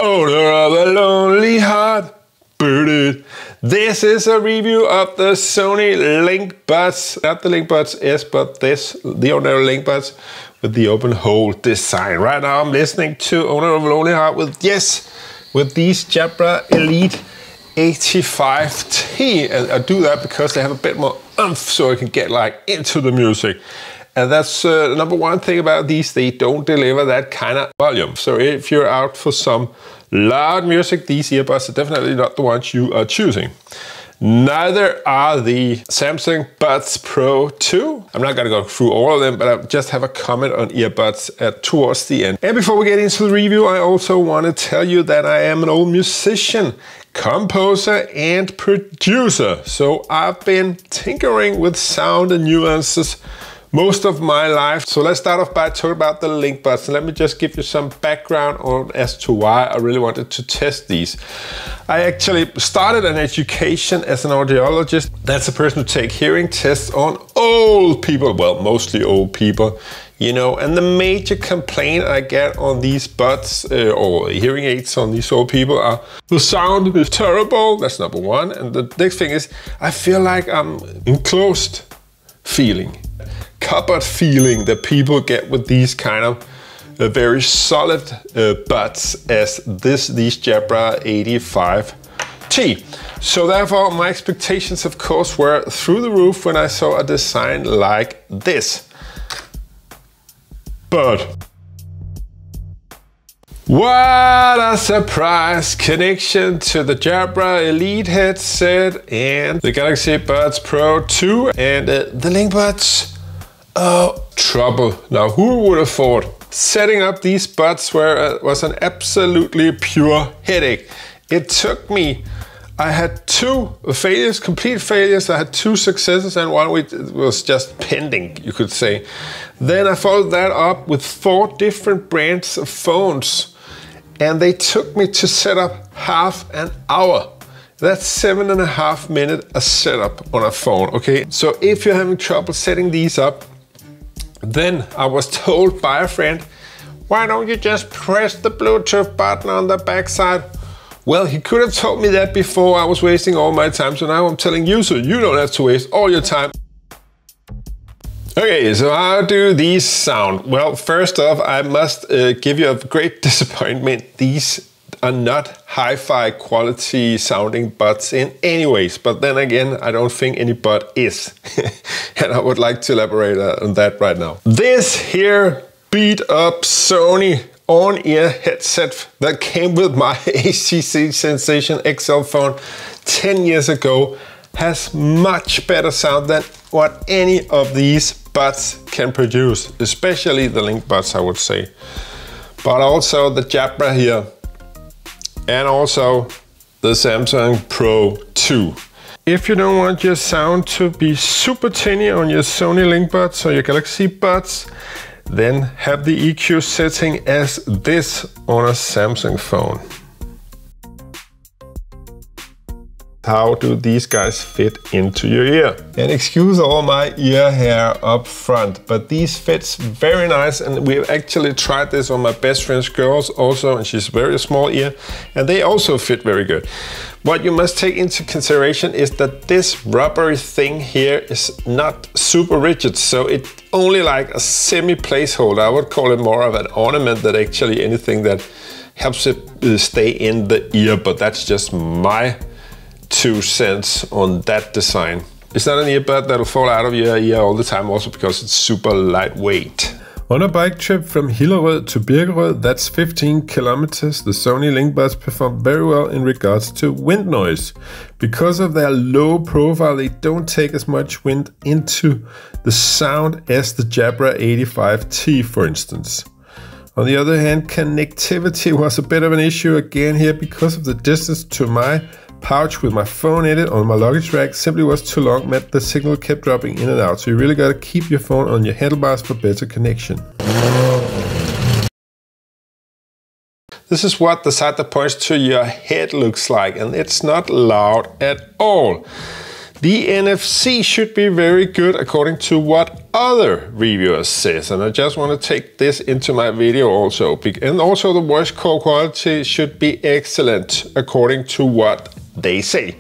owner of a lonely heart. This is a review of the Sony Linkbuds, not the Linkbuds S, but the ordinary Linkbuds with the open hole design. Right now I'm listening to Owner of a Lonely Heart with these Jabra Elite 85T, and I do that because they have a bit more oomph, so I can get like into the music. And that's the number one thing about these, they don't deliver that kind of volume. So if you're out for some loud music, these earbuds are definitely not the ones you are choosing. Neither are the Samsung Buds Pro 2. I'm not gonna go through all of them, but I just have a comment on earbuds towards the end. And before we get into the review, I also want to tell you that I am an old musician, composer and producer. So I've been tinkering with sound and nuances most of my life. So let's start off by talking about the Linkbuds. And let me just give you some background on as to why I really wanted to test these. I actually started an education as an audiologist. That's a person who takes hearing tests on old people, well, mostly old people, you know. And the major complaint I get on these buds or hearing aids on these old people are the sound is terrible. That's number one. And the next thing is I feel like I'm enclosed feeling. Cupboard feeling that people get with these kind of very solid buds as these Jabra 85T. So therefore my expectations of course were through the roof when I saw a design like this. But what a surprise! Connection to the Jabra Elite headset and the Galaxy Buds Pro 2 and the Linkbuds. Oh, trouble. Now, who would have thought setting up these buds was an absolutely pure headache. It took me, I had two failures, complete failures. I had two successes and one which was just pending, you could say. Then I followed that up with 4 different brands of phones. And they took me to set up half an hour. That's 7.5 minutes a setup on a phone, okay? So if you're having trouble setting these up, then I was told by a friend, why don't you just press the Bluetooth button on the backside? Well, he could have told me that before. I was wasting all my time, so now I'm telling you so you don't have to waste all your time. Okay, so how do these sound? Well, first off, I must give you a great disappointment. These are not hi-fi quality sounding buds in any ways, but then again, I don't think any bud is. And I would like to elaborate on that right now. This here beat up Sony on-ear headset that came with my HTC Sensation XL phone 10 years ago has much better sound than what any of these buds can produce, especially the Linkbuds, I would say. But also the Jabra here, and also the Samsung Pro 2. If you don't want your sound to be super tinny on your Sony Linkbuds or your Galaxy Buds, then have the EQ setting as this on a Samsung phone. How do these guys fit into your ear? And excuse all my ear hair up front, but these fits very nice, and we've actually tried this on my best friend's girls also, and she's very small ear, and they also fit very good. What you must take into consideration is that this rubbery thing here is not super rigid, so it's only like a semi placeholder. I would call it more of an ornament than actually anything that helps it stay in the ear, but that's just my 2 cents on that design. It's not an earbud that'll fall out of your ear all the time, also because it's super lightweight. On a bike trip from Hillerød to Birkerød, that's 15 kilometers, the Sony Linkbuds perform very well in regards to wind noise. Because of their low profile, they don't take as much wind into the sound as the Jabra 85T, for instance. On the other hand, connectivity was a bit of an issue again here because of the distance to my pouch with my phone in it on my luggage rack simply was too long, meant the signal kept dropping in and out. So you really gotta keep your phone on your handlebars for better connection. This is what the side that points to your head looks like, and it's not loud at all. The NFC should be very good according to what other reviewers says, and I just want to take this into my video also. And also the voice call quality should be excellent according to what they say.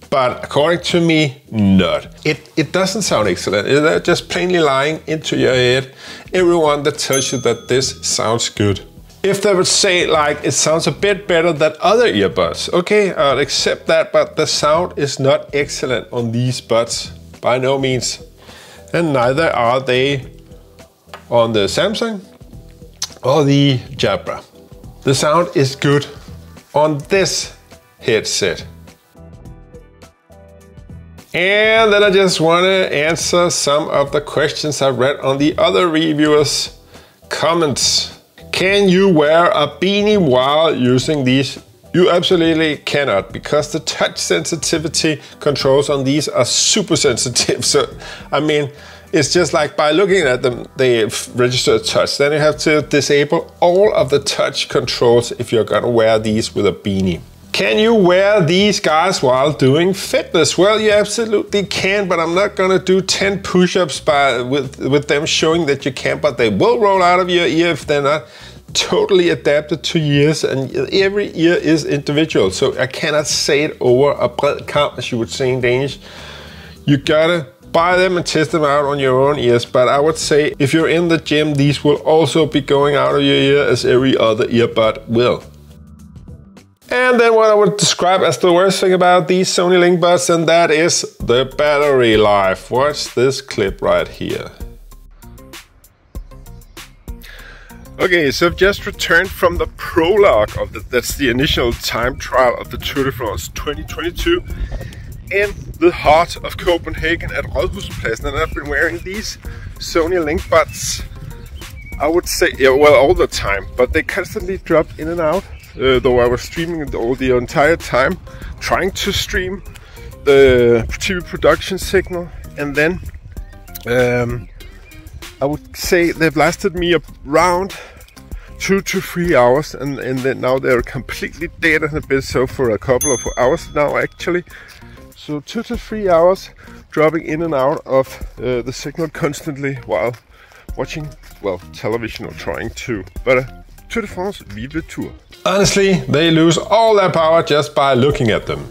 But according to me, not. It doesn't sound excellent. They're just plainly lying into your head. Everyone that tells you that this sounds good. If they would say like it sounds a bit better than other earbuds, okay, I'll accept that, but the sound is not excellent on these buds, by no means. And neither are they on the Samsung or the Jabra. The sound is good on this headset. And then I just want to answer some of the questions I read on the other reviewers' comments. Can you wear a beanie while using these? You absolutely cannot, because the touch sensitivity controls on these are super sensitive. So, I mean, it's just like by looking at them, they register touch. Then you have to disable all of the touch controls if you're gonna wear these with a beanie. Can you wear these guys while doing fitness? Well, you absolutely can, but I'm not gonna do 10 push-ups with them showing that you can, but they will roll out of your ear if they're not totally adapted to ears, and every ear is individual. So I cannot say it over a bred kam, as you would say in Danish. You gotta buy them and test them out on your own ears, but I would say if you're in the gym, these will also be going out of your ear as every other earbud will. And then what I would describe as the worst thing about these Sony Linkbuds, and that is the battery life. Watch this clip right here. Okay, so I've just returned from the prologue of that's the initial time trial of the Tour de France 2022 in the heart of Copenhagen at Rådhuspladsen, and I've been wearing these Sony Linkbuds, I would say, yeah, well, all the time, but they constantly drop in and out. Though I was streaming the entire time, trying to stream the TV production signal, and then I would say they've lasted me around 2 to 3 hours, and then now they're completely dead, and have been so for a couple of hours now actually. So 2 to 3 hours dropping in and out of the signal constantly while watching, well, television or trying to. But Tour de France, vive le Tour. Honestly, they lose all their power just by looking at them.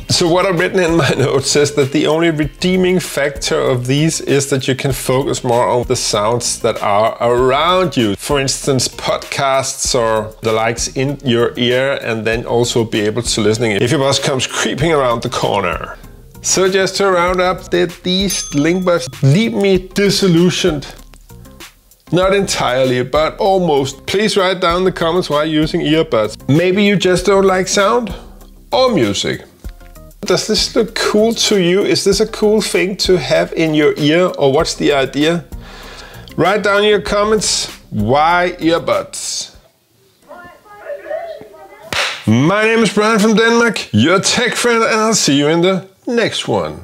So what I've written in my notes says that the only redeeming factor of these is that you can focus more on the sounds that are around you. For instance, podcasts or the likes in your ear, and then also be able to listening if your boss comes creeping around the corner. So just to round up, did these Linkbuds leave me disillusioned? Not entirely, but almost. Please write down in the comments why you're using earbuds. Maybe you just don't like sound or music. Does this look cool to you? Is this a cool thing to have in your ear, or what's the idea? Write down in your comments why earbuds. My name is Brian from Denmark, your tech friend, and I'll see you in the next one.